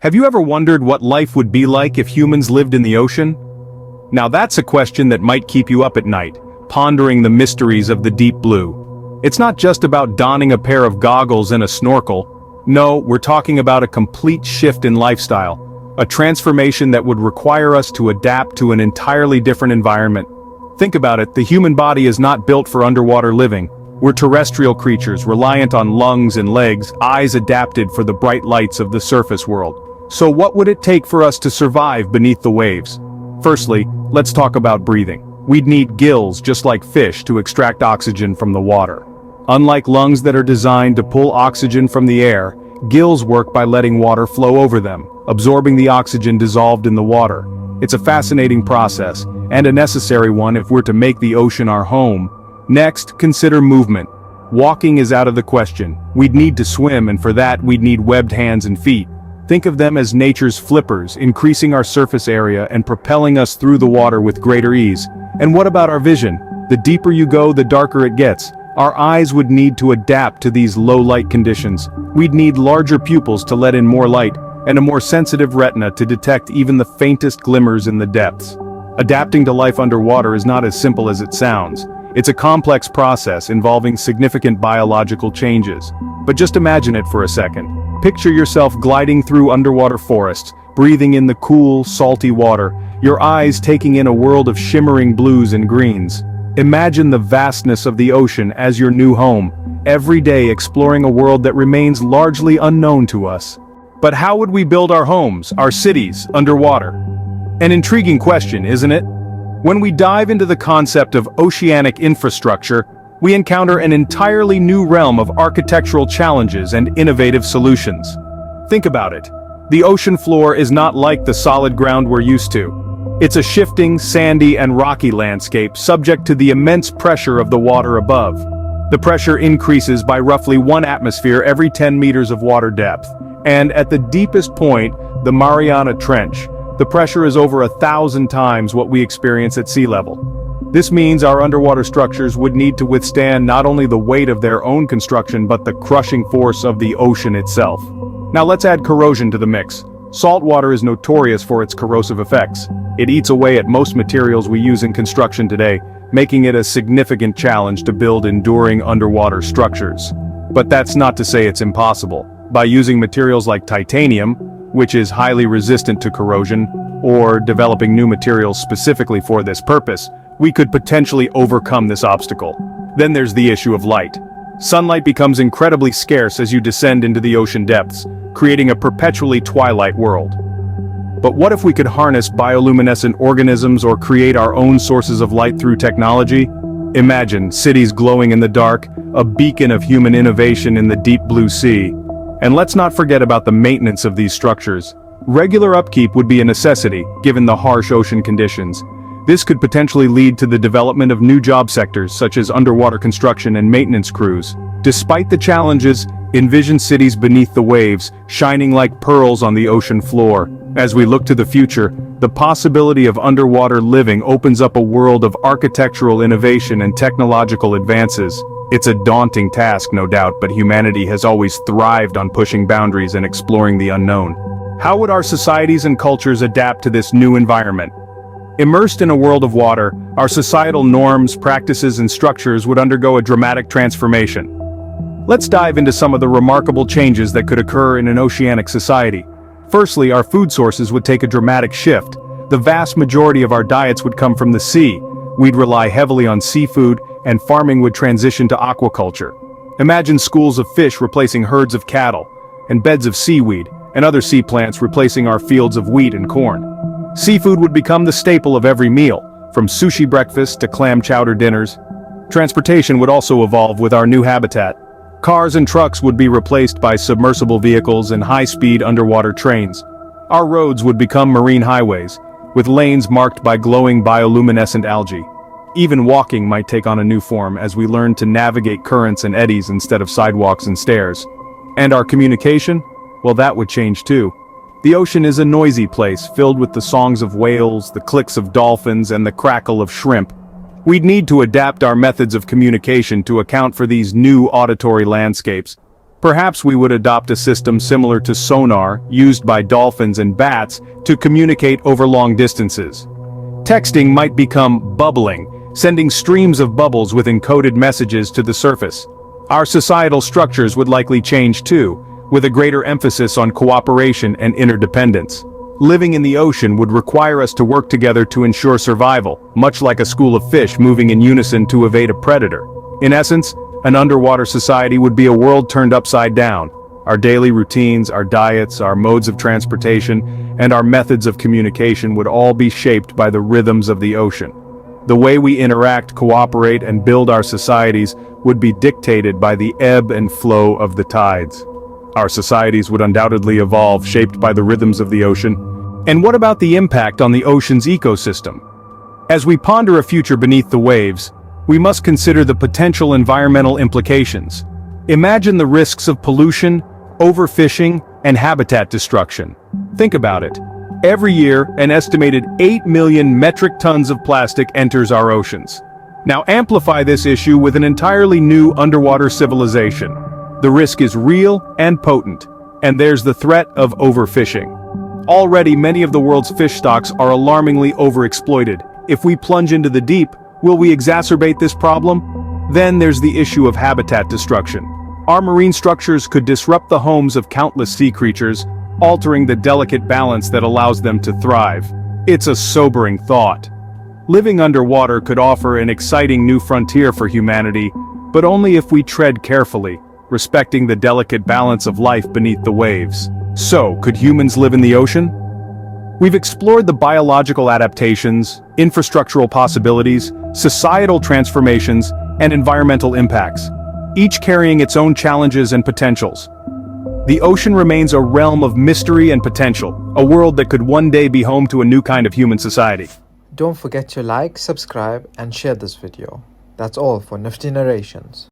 Have you ever wondered what life would be like if humans lived in the ocean? Now that's a question that might keep you up at night, pondering the mysteries of the deep blue. It's not just about donning a pair of goggles and a snorkel. No, we're talking about a complete shift in lifestyle, a transformation that would require us to adapt to an entirely different environment. Think about it, the human body is not built for underwater living. We're terrestrial creatures reliant on lungs and legs, eyes adapted for the bright lights of the surface world. So what would it take for us to survive beneath the waves? Firstly, let's talk about breathing. We'd need gills just like fish to extract oxygen from the water. Unlike lungs that are designed to pull oxygen from the air, gills work by letting water flow over them, absorbing the oxygen dissolved in the water. It's a fascinating process, and a necessary one if we're to make the ocean our home. Next, consider movement. Walking is out of the question. We'd need to swim, and for that we'd need webbed hands and feet. Think of them as nature's flippers, increasing our surface area and propelling us through the water with greater ease. And what about our vision? The deeper you go, the darker it gets. Our eyes would need to adapt to these low light conditions. We'd need larger pupils to let in more light, and a more sensitive retina to detect even the faintest glimmers in the depths. Adapting to life underwater is not as simple as it sounds. It's a complex process involving significant biological changes. But just imagine it for a second. Picture yourself gliding through underwater forests, breathing in the cool, salty water, your eyes taking in a world of shimmering blues and greens. Imagine the vastness of the ocean as your new home, every day exploring a world that remains largely unknown to us. But how would we build our homes, our cities, underwater? An intriguing question, isn't it? When we dive into the concept of oceanic infrastructure, we encounter an entirely new realm of architectural challenges and innovative solutions. Think about it. The ocean floor is not like the solid ground we're used to. It's a shifting, sandy and rocky landscape subject to the immense pressure of the water above. The pressure increases by roughly 1 atmosphere every 10 meters of water depth. And at the deepest point, the Mariana Trench, the pressure is over 1,000 times what we experience at sea level. This means our underwater structures would need to withstand not only the weight of their own construction but the crushing force of the ocean itself. Now let's add corrosion to the mix. Salt water is notorious for its corrosive effects. It eats away at most materials we use in construction today, making it a significant challenge to build enduring underwater structures. But that's not to say it's impossible. By using materials like titanium, which is highly resistant to corrosion, or developing new materials specifically for this purpose, we could potentially overcome this obstacle. Then there's the issue of light. Sunlight becomes incredibly scarce as you descend into the ocean depths, creating a perpetually twilight world. But what if we could harness bioluminescent organisms or create our own sources of light through technology? Imagine cities glowing in the dark, a beacon of human innovation in the deep blue sea. And let's not forget about the maintenance of these structures. Regular upkeep would be a necessity, given the harsh ocean conditions. This could potentially lead to the development of new job sectors such as underwater construction and maintenance crews. Despite the challenges, envision cities beneath the waves, shining like pearls on the ocean floor. As we look to the future, the possibility of underwater living opens up a world of architectural innovation and technological advances. It's a daunting task, no doubt, but humanity has always thrived on pushing boundaries and exploring the unknown. How would our societies and cultures adapt to this new environment? Immersed in a world of water, our societal norms, practices, and structures would undergo a dramatic transformation. Let's dive into some of the remarkable changes that could occur in an oceanic society. Firstly, our food sources would take a dramatic shift. The vast majority of our diets would come from the sea. We'd rely heavily on seafood, and farming would transition to aquaculture. Imagine schools of fish replacing herds of cattle, and beds of seaweed, and other sea plants replacing our fields of wheat and corn. Seafood would become the staple of every meal, from sushi breakfasts to clam chowder dinners. Transportation would also evolve with our new habitat. Cars and trucks would be replaced by submersible vehicles and high-speed underwater trains. Our roads would become marine highways, with lanes marked by glowing bioluminescent algae. Even walking might take on a new form as we learn to navigate currents and eddies instead of sidewalks and stairs. And our communication? Well, that would change too. The ocean is a noisy place filled with the songs of whales, the clicks of dolphins, and the crackle of shrimp. We'd need to adapt our methods of communication to account for these new auditory landscapes. Perhaps we would adopt a system similar to sonar, used by dolphins and bats, to communicate over long distances. Texting might become bubbling, sending streams of bubbles with encoded messages to the surface. Our societal structures would likely change too, with a greater emphasis on cooperation and interdependence. Living in the ocean would require us to work together to ensure survival, much like a school of fish moving in unison to evade a predator. In essence, an underwater society would be a world turned upside down. Our daily routines, our diets, our modes of transportation, and our methods of communication would all be shaped by the rhythms of the ocean. The way we interact, cooperate, and build our societies would be dictated by the ebb and flow of the tides. Our societies would undoubtedly evolve, shaped by the rhythms of the ocean. And what about the impact on the ocean's ecosystem? As we ponder a future beneath the waves, we must consider the potential environmental implications. Imagine the risks of pollution, overfishing, and habitat destruction. Think about it. Every year, an estimated 8 million metric tons of plastic enters our oceans. Now amplify this issue with an entirely new underwater civilization. The risk is real and potent, and there's the threat of overfishing. Already many of the world's fish stocks are alarmingly overexploited. If we plunge into the deep, will we exacerbate this problem? Then there's the issue of habitat destruction. Our marine structures could disrupt the homes of countless sea creatures, altering the delicate balance that allows them to thrive. It's a sobering thought. Living underwater could offer an exciting new frontier for humanity, but only if we tread carefully, respecting the delicate balance of life beneath the waves. So, could humans live in the ocean? We've explored the biological adaptations, infrastructural possibilities, societal transformations, and environmental impacts, each carrying its own challenges and potentials. The ocean remains a realm of mystery and potential, a world that could one day be home to a new kind of human society. Don't forget to like, subscribe, and share this video. That's all for Nifty Narrations.